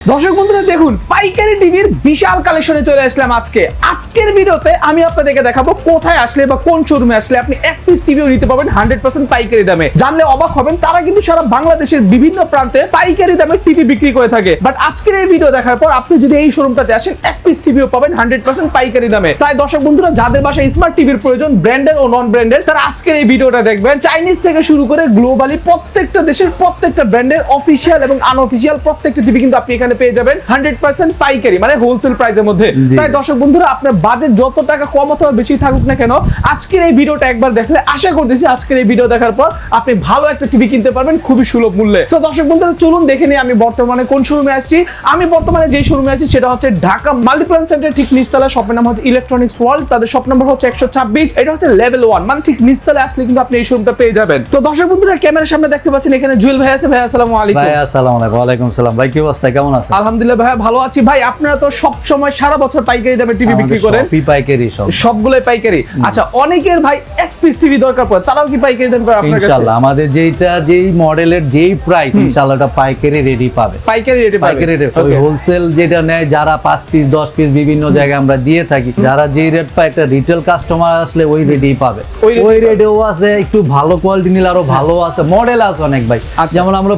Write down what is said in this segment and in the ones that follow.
দর্শক বন্ধুরা দেখুন পাইকারি টিভির বিশাল কালেকশনে চলে আসলাম আজকের ভিডিওতে আমি আপনাদেরকে দেখাবো কোথায় আসলে বা কোন শোরুমে আসলে আপনি এক পিস টিভিও নিতে পারবেন 100% পাইকারি দামে। জানলে অবাক হবেন, তারা কিন্তু সারা বাংলাদেশের বিভিন্ন প্রান্তে পাইকারি দামে টিভি বিক্রি করে থাকে। বাট আজকের এই ভিডিও দেখার পর আপনি যদি এই শোরুমটাতে আসেন এক পিস টিভিও পাবেন 100% পাইকারি দামে। তাই দর্শক বন্ধুরা যাদের বাসায় স্মার্ট টিভির প্রয়োজন ব্র্যান্ডের ও নন ব্র্যান্ডের, তারা আজকের এই ভিডিওটা দেখবেন। চাইনিজ থেকে শুরু করে গ্লোবালি প্রত্যেকটা দেশের প্রত্যেকটা ব্র্যান্ডের অফিসিয়াল এবং আনঅফিসিয়াল প্রত্যেকটা টিভি কিন্তু আপনি এখানে পেয়ে যাবেন 100% পাইকারি, মানে হোলসেল প্রাইসের মধ্যে। তাই দর্শক বন্ধুরা আপনার বাজেট যত টাকা কম অথবা বেশি থাকুক না কেন, আজকের এই ভিডিওটা একবার দেখলে আশা করতেছি আজকের এই ভিডিও দেখার পর আপনি ভালো একটা টিভি কিনতে পারবেন খুবই সুলভ মূল্যে। তো দর্শক বন্ধুরা চলুন দেখে নিই আমি বর্তমানে কোন শোরুমে আসছি। আমি বর্তমানে যে শোরুমে আছি সেটা হচ্ছে ঢাকা মাল্টিপ্লান সেন্টার ঠিক নিচতলা, শপের নাম হচ্ছে ইলেকট্রনিক্স ওয়ার্ল্ড। তাদের শপ নাম্বার হচ্ছে 126, এটা হচ্ছে লেভেল 1, মানে ঠিক নিচতলায় আসলে কিন্তু আপনি এই শোরুমটা পেয়ে যাবেন। তো দর্শক বন্ধুরা ক্যামেরার সামনে দেখতে পাচ্ছেন এখানে জুয়েল ভাই আছে। ভাই আসসালামু আলাইকুম। ভাই আসসালামু আলাইকুম। ওয়ালাইকুম আসসালাম। ভাই কি অবস্থা, কেমন আছেন? আলহামদুলিল্লাহ ভাই ভালো আছি। ভাই আপনারা তো সব সময় সারা বছর পাইকারি দামে টিভি বিক্রি করেন। সবই পাইকারি, সবগুলোই পাইকারি। আচ্ছা, অনেকের ভাই এক পিস টিভি দরকার পড়ে, তারাও কি পাইকারি দাম করে আপনার কাছে? ইনশাআল্লাহ আমাদের যেই মডেলের যেই প্রাইস ইনশাআল্লাহ এটা পাইকারি রেডি পাবে। পাইকারি রেটে ওই হোলসেল যেটা নেয় যারা 5 পিস 10 পিস বিভিন্ন জায়গায় আমরা দিয়ে থাকি, যারা যেই রেট পায় একটা রিটেল কাস্টমার আসলে ওই রেটেই পাবে। ওই রেটেও আছে, একটু ভালো কোয়ালিটি নিলে আরো ভালো আছে, মডেল আছে অনেক ভাই। যেমন আমরা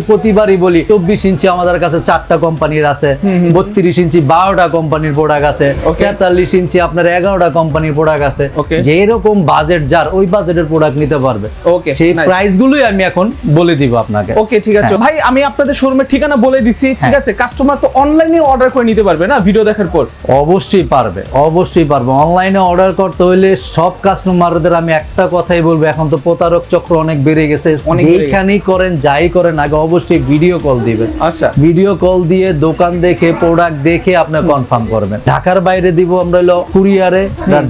প্রতিবারই বলি 24 ইঞ্চি আমাদের কাছে 4টা কোম্পানির আছে, 32 ইঞ্চি 12টা কোম্পানির প্রোডাক্ট আছে, 43 ইঞ্চি আপনার 11টা কোম্পানির প্রোডাক্ট আছে। যে এরকম বাজেট যার ওই বাজেটের প্রোডাক্ট নিতে পারবে। ওকে, সেই প্রাইস গুলোই আমি এখন বলে দিব আপনাকে। ওকে ঠিক আছে ভাই, আমি আপনাদের শোরুমের ঠিকানা বলে দিছি, ঠিক আছে? কাস্টমার তো অনলাইনে অর্ডার করে নিতে পারবে না ভিডিও দেখার পর? অবশ্যই পারবে, অবশ্যই পারবে। অনলাইনে অর্ডার করতে হলে সব কাস্টমারদের আমি একটা কথাই বলবো, এখন তো প্রতারক চক্র অনেক বেড়ে গেছে। এইখানেই করেন যাই করেন, আগে অবশ্যই ভিডিও কল দিবেন। আচ্ছা, ভিডিও কল দিয়ে দোকান দেখে প্রোডাক্ট দেখে আপনি কনফার্ম করবেন। ঢাকার বাইরে দিব আমরা হলো কুরিয়ারে,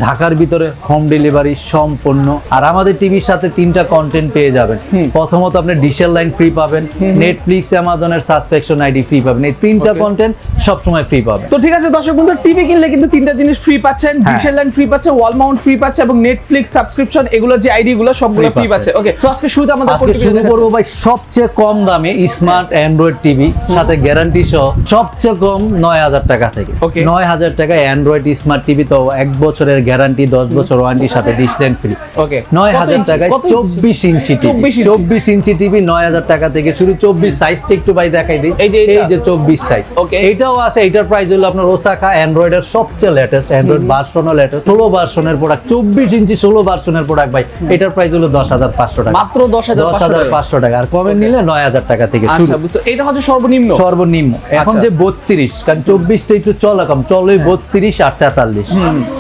ঢাকার ভিতরে হোম ডেলিভারি সম্পূর্ণ। আর আমাদের টিভির সাথে 3টা কন্টেন্ট পেয়ে যাবেন। প্রথমত আপনি ডিশেল লাইন ফ্রি পাবেন, নেটফ্লিক্স অ্যামাজনের সাবস্ক্রিপশন আইডি ফ্রি পাবেন। এই 3টা কন্টেন্ট সব সময় ফ্রি পাবেন। তো ঠিক আছে দর্শক বন্ধু, টিভি কিনলে কিন্তু 3টা জিনিস ফ্রি পাচ্ছেন, ডিশেল লাইন ফ্রি পাচ্ছেন, ওয়াল মাউন্ট ফ্রি পাচ্ছেন এবং নেটফ্লিক্স সাবস্ক্রিপশন এগুলোর যে আইডি গুলো সবগুলো ফ্রি পাচ্ছেন। ওকে, তো আজকে শুরুতে আমাদের শুরু করব ভাই সবচেয়ে কম দামে স্মার্ট অ্যান্ড্রয়েড টিভি সাথে গ্যারান্টি সহ, সবচেয়ে কম 9000 টাকা থেকে। 9000 টাকা অ্যান্ড্রয়েড স্মার্ট টিভি, তো 1 বছরের গ্যারান্টি, 10 বছর ওয়ারেন্টি সাথে ডিসপ্লে ফ্রি। ওকে, 9000 টাকায় 24 ইঞ্চি টিভি। 24 ইঞ্চি টিভি 9000 টাকা থেকে শুরু। 24 সাইজটা একটু ভাই দেখাই দিই, এই যে 24 সাইজ। ওকে, এটাও আছে। এটার প্রাইস হলো আপনার ওসাকা অ্যান্ড্রয়েডের সবচেয়ে লেটেস্ট অ্যান্ড্রয়েড ভার্সনও লেটেস্ট 16 ভার্সনের প্রোডাক্ট। 24 ইঞ্চি 16 ভার্সনের প্রোডাক্ট ভাই, এটার প্রাইস হলো 10500 টাকা, মাত্র 10500 টাকা। আর কমে নিলে 9000 টাকা থেকে শুরু। আচ্ছা বুঝছো, এটা হচ্ছে সর্বনিম্ন। এখন যে 32, কারণ 24 টা একটু চলে কম, চলে 32 আর 43।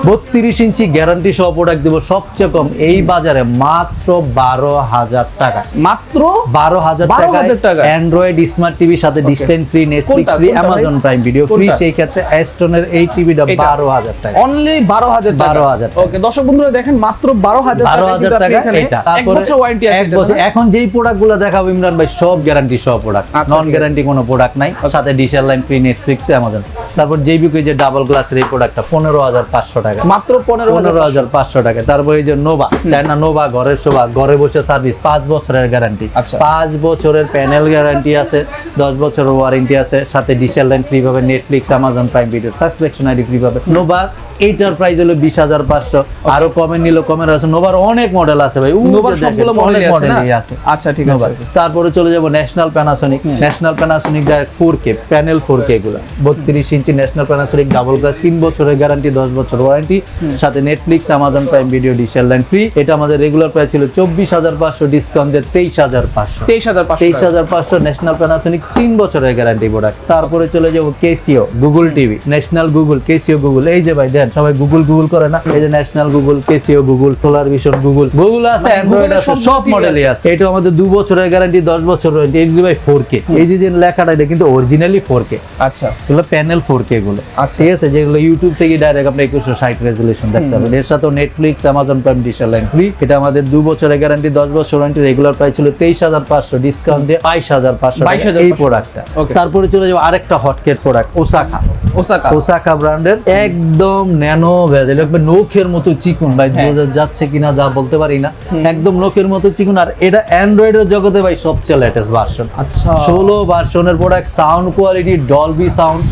32 ইঞ্চি গ্যারান্টি সহ প্রোডাক্ট দিব সবচেয়ে কম এই বাজারে মাত্র 12000 টাকা। মাত্র 12000 টাকা অ্যান্ড্রয়েড স্মার্ট টিভি সাথে display free, Netflix free, Amazon Prime video free. সেই ক্ষেত্রে অ্যাস্টনের এই টিভিটা 12000 টাকা, অনলি 12000 টাকা। 12000। ওকে দর্শক বন্ধুরা দেখেন মাত্র 12000 টাকা এটা। এক বছর ওয়ারেন্টি আছে। এখন যেই প্রোডাক্টগুলো দেখাবো ইমরান ভাই সব গ্যারান্টি সহ প্রোডাক্ট, নন গ্যারান্টি কোনো প্রোডাক্ট নাই। সাথে ডিশেল লাইন ফ্রি, নেটফ্লিক্স, অ্যামাজন। তারপর জেবিকো যে ডাবল গ্লাসের এই প্রোডাক্টটা 15500 টাকা, মাত্র 15500 টাকা। তারপর এই যে নোভা, চায়না নোভা ঘরের শোভা, ঘরে বসে সার্ভিস, 5 বছরের গ্যারান্টি। 5 বছরের প্যানেল গ্যারান্টি আছে, 10 বছরের ওয়ারেন্টি আছে, সাথে ডিশেল লাইন ফ্রি পাবে, Netflix, Amazon Prime video subscription ID free পাবে। নোভা এইটার প্রাইস হলো 20500। আরো কমে নিলো কমের আছে। নোভার অনেক মডেল আছে ভাই, নোভার সবগুলো মডেলই আছে। আচ্ছা ঠিক আছে। তারপরে চলে যাব national Panasonic. National Panasonic 4K panel, 4K গুলো 32 inch national Panasonic double glass, 3 বছরের গ্যারান্টি, 10 বছর ওয়ারেন্টি, সাথে নেটফ্লিক্স, অ্যামাজন প্রাইম ভিডিও, ডিশেল লাইন ফ্রি। এটা আমাদের রেগুলার প্রাইস ছিল 24500, ডিসকাউন্ট দিয়ে 23500। 23500 ন্যাশনাল প্যানাসোনিক 3 বছরের গ্যারান্টি প্রোডাক্ট। তারপরে চলে যাব Casio Google TV, national Google, Casio Google. এই যে ভাই দেন সবাই গুগল করে না, এই যে national Google, Casio Google, solar vision Google আছে, অ্যান্ড্রয়েড আছে, সব মডেলই আছে। এটা আমাদের 2 বছরের গ্যারান্টি, 10 বছর ওয়ারেন্টি। এই যে ভাই 4K, এই যে লেখাটা এটা কিন্তু অরিজিনালি 4K। আচ্ছা, এগুলো প্যানেল 4K গুলো। ঠিক আছে, যেগুলো ইউটিউব থেকে ডাইরেক্ট আপনি 2160 রেজোলিউশন দেখতে পাবেন। এর সাথে নেটফ্লিক্স, অ্যামাজন প্রাইম, ডিশেল লাইন ফ্রি। এটা আমাদের 2 বছরের গ্যারান্টি, 10 বছর ওয়ারেন্টি। রেগুলার প্রাইস ছিল 23500, ডিসকাউন্ট দিয়ে 22500 এই প্রোডাক্টটা। তারপরে চলে যাবো আরেকটা হটকেট প্রোডাক্ট ওসাকা। ওসাকা ব্র্যান্ডের একদম ন্যানো ভেজেল, একবার নখের মতো চিকুন ভাই, বোঝা যাচ্ছে কিনা যা বলতে পারি না, একদম নখের মতো চিকুন। আর এটা অ্যান্ড্রয়েডের জগতে ভাই সবচেয়ে লেটেস্ট ভার্সন। আচ্ছা 16 ভার্সনের product, sound quality Dolby sound,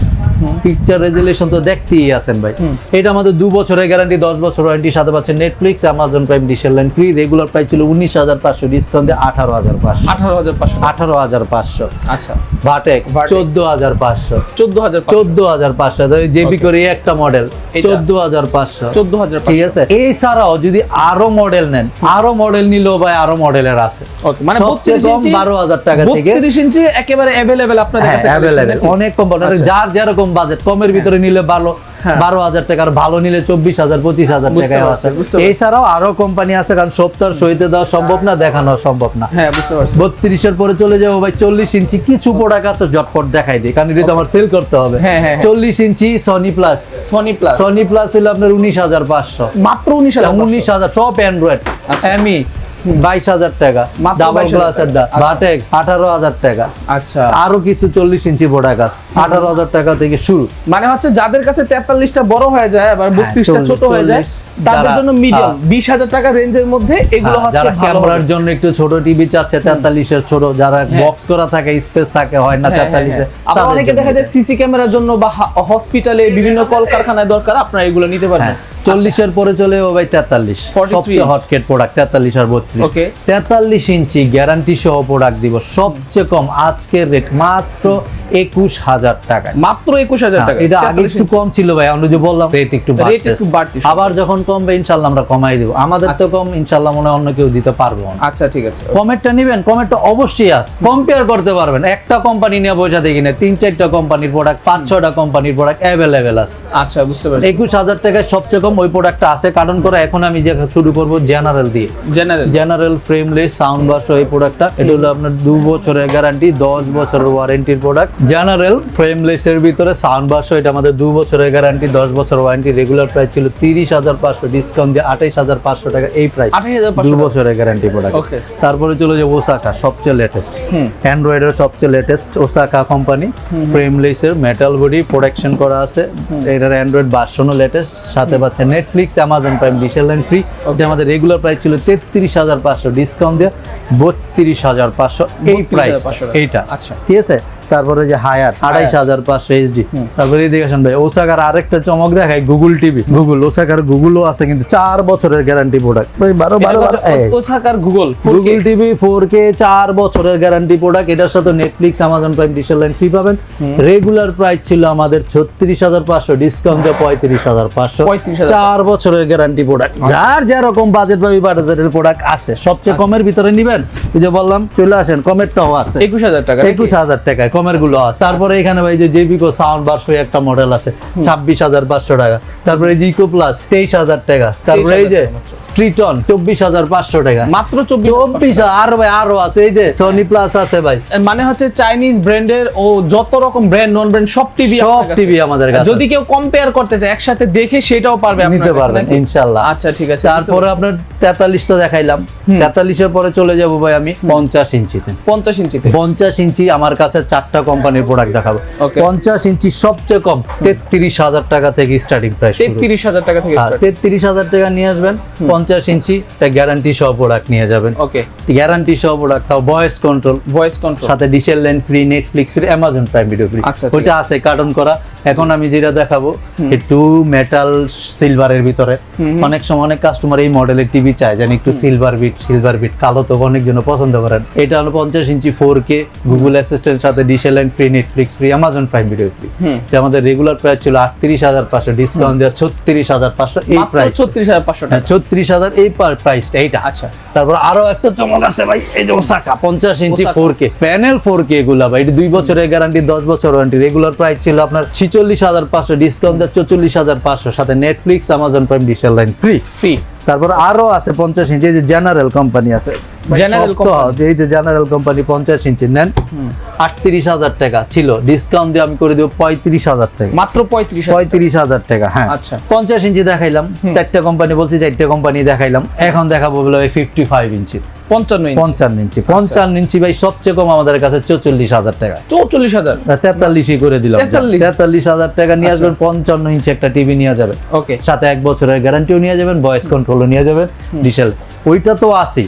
picture resolution তো দেখতেই আছেন ভাই। এটা আমাদের 2 বছরের গ্যারান্টি, 10 বছর ওয়ারেন্টি, সাথে পাচ্ছেন নেটফ্লিক্স, অ্যামাজন প্রাইম, ডিশেল লাইন ফ্রি। রেগুলার প্রাইস ছিল 19,500, ডিসকাউন্ট দিয়ে 18,500। 18,500। আচ্ছা ভাটেক 14,500। 14,500 জেবি করে একটা মডেল 14,500। ঠিক আছে, এছাড়াও যদি আরো মডেল নেন, আরো মডেল নিলেও ভাই আরো মডেলের আছে। মানে সবচেয়ে কম 12,000 টাকা থেকে 32 ইঞ্চি একেবারে अवेलेबल আপনাদের কাছে। অ্যাভেলেবল অনেক কোম্পানি, যার যেরকম বাজেট, কমের ভিতরে নিলে ভালো 12,000 টাকা, আর ভালো নিলে 24,000 25,000 টাকায় আছে। এছাড়াও আরো কোম্পানি আছে, কারণ সপ্তাহ সইতে দেওয়া সম্ভব না, দেখানো সম্ভব না। হ্যাঁ বুঝতে পারছি। 32 এর পরে চলে যাবো ভাই 40 ইঞ্চি। কিছু প্রোডাক্ট আছে ঝটপট দেখাই দিই, কারণ এটা তো আমার সেল করতে হবে। 40 ইঞ্চি সনি প্লাস হলো আপনার 19,500, মাত্র 19,000। সব অ্যান্ড্রয়েড এমি 22,000 টাকা, ডাবল গ্লাসের দা ভাটেক্স 18,000 টাকা। আচ্ছা আরো কিছু 40 ইঞ্চি প্রোডাক্ট আছে 18,000 টাকা থেকে শুরু। মানে হচ্ছে যাদের কাছে 43টা বড় হয়ে যায় আবার 32টা ছোট হয়ে যায়, তাদের জন্য মিডিয়াম 20,000 টাকা রেঞ্জের মধ্যে এগুলো হচ্ছে যারা ভালো। ক্যামেরার জন্য একটু ছোট টিভি চাচ্ছে 43 এর ছোট, যারা বক্স করা থাকে, স্পেস থাকে, হয় না 43 এ, আবার অনেকে দেখা যায় সিসি ক্যামেরার জন্য বা হসপিটালে বিভিন্ন কলকারখানায় দরকার, আপনারা এগুলো নিতে পারবেন। 40 এর পরে চলে যাবো ভাই 43, সবচেয়ে হটকেট প্রোডাক্ট 43 আর 32। ওকে 43 ইঞ্চি গ্যারান্টি সহ প্রোডাক্ট দিব, সবচেয়ে কম আজকের রেট মাত্র 21,000 টাকা। মাত্র 21,000 টাকা। এটা আগে একটু কম ছিল ভাই, আমরা যে বললাম রেট একটু বাড়ছে, আবার যখন কমবে ইনশাআল্লাহ আমরা কমাই দেব। আমাদের তো কম, ইনশাআল্লাহ মনে হয় অন্য কেউ দিতে পারবো না। আচ্ছা ঠিক আছে, কমেন্টটা নেবেন, কমেন্টটা অবশ্যই আছে, কম্পেয়ার করতে পারবেন। একটা কোম্পানি নিয়ে বসে দেখি না, 3-4টা কোম্পানির প্রোডাক্ট, 5-6টা কোম্পানির প্রোডাক্ট অ্যাভেলেবেল আছে। আচ্ছা বুঝতে পারছি। 21,000 টাকায় সবচেয়ে কম ওই প্রোডাক্টটা আছে। কারণ করে এখন আমি যে শুরু করব জেনারেল দিয়ে, জেনারেল ফ্রেমলেস সাউন্ড বাস। এই প্রোডাক্টটা এটা হলো আপনার 2 বছরের গ্যারান্টি, 10 বছরের ওয়ারেন্টির প্রোডাক্ট। জেনারেল ফ্রেমলেস এর ভিতরে সাউন্ড বাস, এটা আমাদের 2 বছরের গ্যারান্টি, 10 বছর ওয়ারেন্টি। রেগুলার প্রাইস ছিল 30,500, ডিসকাউন্ট দিয়ে 28,500 টাকা এই প্রাইস, 2 বছরের গ্যারান্টি প্রোডাক্ট। তারপরে চলে যাবো ওসাকা, সবচেয়ে লেটেস্ট অ্যান্ড্রয়েডের সবচেয়ে লেটেস্ট ওসাকা কোম্পানি, ফ্রেমলেস এর মেটাল বডি প্রোটেকশন করা আছে। এটার অ্যান্ড্রয়েড ভার্সনও লেটেস্ট, সাথে পাচ্ছে নেটফ্লিক্স, অ্যামাজন প্রাইম, ডিশেল লাইন ফ্রি। এটা আমাদের রেগুলার প্রাইস ছিল 33,500, ডিসকাউন্ট দিয়ে 32,500 এই প্রাইস এইটা। আচ্ছা ঠিক আছে, তারপরে যে হায়ার 28,500 এইচডি। তারপরে এই দেখেন ভাই ওসাকার আরেকটা চমক দেখায়, গুগল টিভি। ওসাকার গুগলও আছে, কিন্তু 4 বছরের গ্যারান্টি প্রোডাক্ট। ভাই 12 ওসাকার গুগল টিভি 4K 4 বছরের গ্যারান্টি প্রোডাক্ট। এটার সাথে নেটফ্লিক্স, অ্যামাজন প্রাইম, ডিশেল লাইন ফ্রি পাবেন। রেগুলার প্রাইস ছিল আমাদের 36,500, ডিসকাউন্ট দিয়ে 35,500। 4 বছরের গ্যারান্টি প্রোডাক্ট। যার যেরকম বাজেট বা ওই বাজেটের প্রোডাক্ট আছে, সবচেয়ে কমের ভিতরে নিবেন, ওই যে বললাম চলে আসেন, কমেরটাও আছে 21,000 টাকা। 21,000 টাকায় কমের গুলো আছে। তারপরে এখানে ভাই যে জেবিকো সাউন্ড বাস একটা মডেল আছে 26,500 টাকা। তারপরে জিকো প্লাস 23,000 টাকা। তারপরে এই যে ট্রিটন 24,500 টাকা, মাত্র 24,000। আর ভাই আরো আছে, এই যে সনি প্লাস আছে ভাই। মানে হচ্ছে চাইনিজ ব্র্যান্ডের ও যত রকম ব্র্যান্ড নন ব্র্যান্ড সব টিভি আমাদের কাছে। যদি কেউ কম্পেয়ার করতে চায় একসাথে দেখে সেটাও পারবে, নিতে পারবেন ইনশাআল্লাহ। আচ্ছা ঠিক আছে। তারপরে আপনার 43 তো দেখাইলাম, 43 এর পরে চলে যাব ভাই আমি 50 ইঞ্চিতে। 50 ইঞ্চি আমার কাছে 4টা কোম্পানির প্রোডাক্ট দেখাবো। 50 ইঞ্চি সবচেয়ে কম 33,000 টাকা থেকে স্টার্টিং প্রাইস। 33,000 টাকা থেকে 33,000 টাকা নিয়ে আসবেন। 50 ইঞ্চি গ্যারান্টি সহ প্রোডাক্ট নিয়ে যাবেন। ওকে গ্যারান্টি সহ প্রোডাক্ট, তাও ভয়েস কন্ট্রোল সাথে ডিশেল line free, Netflix free, Amazon Prime video free. ওইটা আছে কার্টন করা। এখন আমি যেটা দেখাবো একটু মেটাল সিলভারের ভিতরে। অনেক সময় অনেক কাস্টমার এই মডেলের টিভি চায়, জানি একটু সিলভার বিট কালো, তো অনেক জন পছন্দ করেন। এটা হলো 50 ইঞ্চি 4K, গুগল অ্যাসিস্ট্যান্ট সাথে ডিশেল line free, Netflix free, Amazon Prime video free. এটা আমাদের রেগুলার প্রাইস ছিল 38,500, ডিসকাউন্ট দেওয়া 36,500 এই প্রাইস। 36,500 টাকা। 36,000 এই প্রাইসটা এইটা। আচ্ছা তারপর আরো একটা চমক আছে ভাই, এই যে ওসাকা 50 ইঞ্চি 4K প্যানেল 4K এগুলা ভাই। এটা 2 বছরের গ্যারান্টি, 10 বছর ওয়ারেন্টি। রেগুলার প্রাইস ছিল আপনার 46,500, ডিসকাউন্ট দেওয়া 44,500, সাথে নেটফ্লিক্স, অ্যামাজন প্রাইম, ডিশেল লাইন ফ্রি। তারপর আরো আছে 50 ইঞ্চি, এই যে জেনারেল কোম্পানি আছে, এই যে জেনারেল কোম্পানি 50 ইঞ্চি নেন 38,000 টাকা ছিল, ডিসকাউন্ট দিয়ে আমি করে দেব 35,000 টাকা, মাত্র 35,000 টাকা। হ্যাঁ আচ্ছা 50 ইঞ্চি দেখাইলাম, 4টা কোম্পানি বলছি, 4টা কোম্পানি দেখাইলাম। এখন দেখাবো বলে 55 ইঞ্চি। 55 ইঞ্চি 55 ইঞ্চি 55 ইঞ্চি ভাই সবচেয়ে কম আমাদের কাছে 44,000 টাকা। 44,000 43 করে দিলাম, 43,000 টাকা নিয়ে আসবেন। 55 ইঞ্চি একটা টিভি নিয়ে যাবেন, ওকে, সাথে 1 বছরের গ্যারান্টিও নিয়ে যাবেন, ভয়েস কন্ট্রোলও নিয়ে যাবেন ডিশেল। ওইটা তো আছে।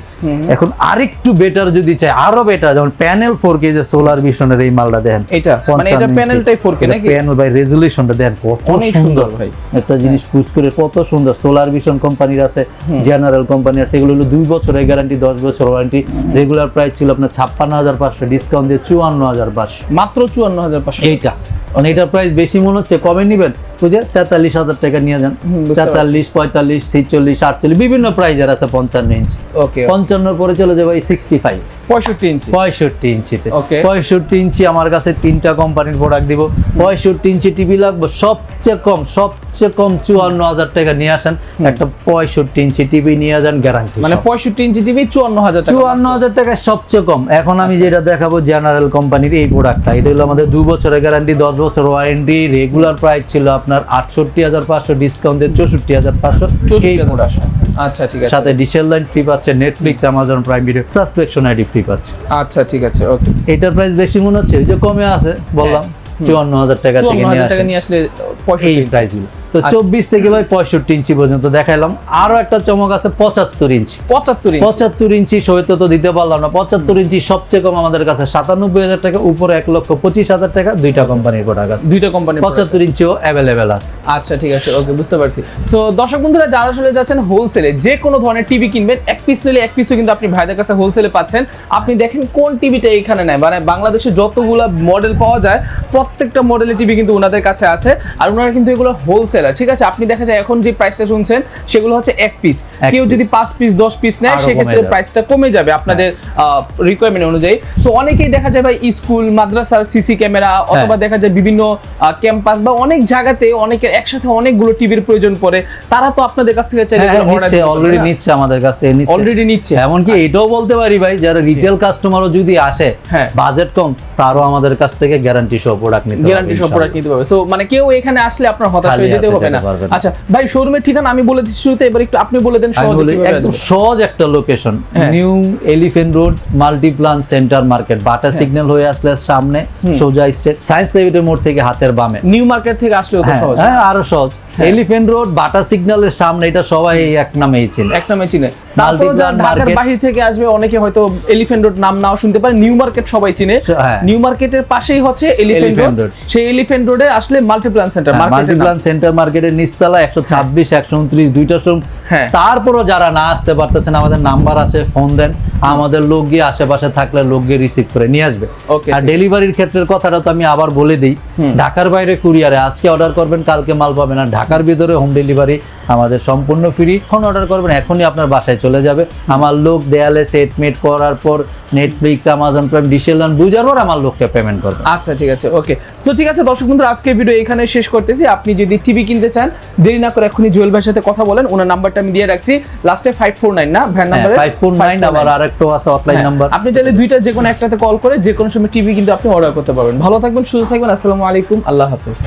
এখন আরেকটু বেটার যদি চাই, আরো বেটার, যেমন প্যানেল 4K যে সোলার ভিশনের এই মালটা দেখেন, এটা মানে এটা প্যানেলটাই 4K নাকি? প্যানেল ভাই রেজোলিউশনটা দেখেন কত সুন্দর ভাই, একটা জিনিস পুশ করে কত সুন্দর। সোলার ভিশন কোম্পানির আছে, জেনারেল কোম্পানি আছে, এগুলো হলো 2 বছরের গ্যারান্টি, 10 বছর ওয়ারেন্টি। রেগুলার প্রাইস ছিল আপনার 56,500, ডিসকাউন্ট দিয়ে 54,500, মাত্র 54,500। এইটা মানে এটার প্রাইস বেশি মনে হচ্ছে, কমে নিবেন বুঝে 43,000 টাকা নিয়ে যান। 43, 45, 46, 48 বিভিন্ন প্রাইজের আছে 55 ইঞ্চি। ওকে, 55 পরে চলে যাবে 65, 65 ইঞ্চি। 65 ইঞ্চিতে। ওকে, 65 ইঞ্চি আমার কাছে 3টা কোম্পানির প্রোডাক্ট দিব। 65 ইঞ্চি টিভি লাগবে সবচেয়ে কম 54,000 টাকা নিয়ে আসেন, একটা 65 ইঞ্চি টিভি নিয়ে যান, গ্যারান্টি। মানে 65 ইঞ্চি টিভি 54,000 টাকা। 54,000 টাকা সবচেয়ে কম। এখন আমি যেটা দেখাবো জেনারেল কোম্পানির এই প্রোডাক্টটা, এটা হলো আমাদের 2 বছরের গ্যারান্টি, 10 বছর ওয়ারেন্টি। রেগুলার প্রাইস ছিল আপনার 68,500, ডিসকাউন্ট দিয়ে 64,500 এই প্রোডাক্ট। আচ্ছা ঠিক আছে, সাথে ডিশেল লাইন ফ্রি পাচ্ছে, Netflix, Amazon Prime video, subscription ID free পাচ্ছে। আচ্ছা ঠিক আছে, ওকে। এটার প্রাইস বেশি মনে হচ্ছে, ওই যে কমে আছে বললাম 54,000 টাকা থেকে 54,000 টাকা নিয়ে আসলে 65 এই প্রাইসগুলো। তো 24 থেকে ভাই 65 ইঞ্চি পর্যন্ত দেখাইলাম। আরো একটা চমক আছে 75 ইঞ্চি। 75 ইঞ্চি সহিত তো দিতে পারলাম না। 75 ইঞ্চি সবচেয়ে কম আমাদের কাছে 97,000 টাকা, উপরে 1,25,000 টাকা। 2টা কোম্পানির প্রোডাক্ট আছে, 2টা কোম্পানি 75 ইঞ্চিও অ্যাভেলেবেল আছে। আচ্ছা ঠিক আছে, ওকে, বুঝতে পারছি। সো দর্শক বন্ধুরা, যারা আসলে যাচ্ছেন হোলসেলে যে কোনো ধরনের টিভি কিনবেন, এক পিস নিলে এক পিসও কিন্তু আপনি ভাইদের কাছে হোলসেলে পাচ্ছেন। আপনি দেখেন কোন টিভিটা এখানে নেয়, মানে বাংলাদেশে যতগুলো মডেল পাওয়া যায় প্রত্যেকটা মডেলের টিভি কিন্তু ওনাদের কাছে আছে, আর ওনারা কিন্তু এগুলো হোলসেলার। ঠিক আছে, আপনি দেখা যায় এখন যে প্রাইসটা শুনছেন সেগুলো হচ্ছে এক পিস। কেউ যদি 5 পিস 10 পিস নেয় সেক্ষেত্রে প্রাইসটা কমে যাবে আপনাদের রিকোয়ারমেন্ট অনুযায়ী। সো অনেকেই দেখা যায় ভাই স্কুল মাদ্রাসার সিসি ক্যামেরা, অথবা দেখা যায় বিভিন্ন ক্যাম্পাস বা অনেক জায়গাতে অনেকের একসাথে অনেকগুলো টিভির প্রয়োজন পড়ে, তারা তো আপনাদের কাছ থেকে চাইলে অলরেডি নিচ্ছে, আমাদের কাছ থেকে অলরেডি নিচ্ছে। এমনকি এটাও বলতে পারি ভাই, যারা রিটেল কাস্টমারও যদি আসে, বাজেট কম, তারও আমাদের কাছ থেকে গ্যারান্টি সহ প্রোডাক্ট নিতে পারবে। সো মানে কেউ এখানে আসলে আপনার হতাশ হয়ে যেতে হবে না। আচ্ছা ভাই, শোরুমের ঠিকানা আমি বলে দিচ্ছি শুরুতে, এবার একটু আপনি বলে দেন একদম সহজ একটা location, new elephant road, Multiplan centre market, বাটা সিগন্যাল হয়ে আসলে সামনে সোজা স্টেট, সায়েন্স ল্যাবরেটরি মোড় থেকে হাতের বামে। নিউ মার্কেট থেকে আসলেও তো সহজ। হ্যাঁ, আরো সহজ। এলিফ্যান্ট রোড, বাটা সিগন্যালের সামনে, এটা সবাই এক নামেই চিনে, মাল্টিপ্লান ঢাকার বাইরে থেকে আসবে অনেকে হয়তো এলিফ্যান্ট রোড নাম নাও শুনতে পারে, নিউ মার্কেট সবাই চিনে। নিউ মার্কেটের পাশেই হচ্ছে এলিফ্যান্ট রোড, সেই এলিফ্যান্ট রোডে আসলে Multiplan centre market, Multiplan centre মার্কেটের নিচতলা 126, 129, 2টা শোরুম। তারপরও যারা না আসতে পারতেছেন, আমাদের নাম্বার আছে, ফোন দেন, আমাদের লোক গিয়ে আশেপাশে থাকলে লোক গিয়ে রিসিভ করে নিয়ে আসবে। আর ডেলিভারির ক্ষেত্রের কথাটা তো আমি আবার বলে দিই, ঢাকার বাইরে কুরিয়ারে আজকে অর্ডার করবেন, কালকে মাল পাবেন। আর ঢাকার ভিতরে হোম ডেলিভারি আমাদের সম্পূর্ণ ফ্রি। এখন অর্ডার করবেন, এখনই আপনার বাসায় চলে যাবে। আমার লোক দেয়ালে সেটমেট করার পর নেটফ্লিক্স, অ্যামাজন প্রাইম, ডিশেলান বুঝার পর আমার লোককে পেমেন্ট করবে। আচ্ছা ঠিক আছে, ওকে। সো ঠিক আছে দর্শক বন্ধুরা, আজকের ভিডিও এখানে শেষ করতেছি। আপনি যদি টিভি কিনতে চান, দেরি না করে এখনই জুয়েল ভাইয়ের সাথে কথা বলেন। ওনার নাম্বারটা আমি দিয়ে রাখছি, লাস্টে 549 না ভ্যান নাম্বারে 549, আবার আরেকটা আছে হটলাইন নাম্বার। আপনি চাইলে দুইটা যে কোনো একটাতে কল করে যে কোনো সময় টিভি কিন্তু আপনি অর্ডার করতে পারবেন। ভালো থাকবেন, সুস্থ থাকবেন। আসসালামু আলাইকুম, আল্লাহ হাফেজ।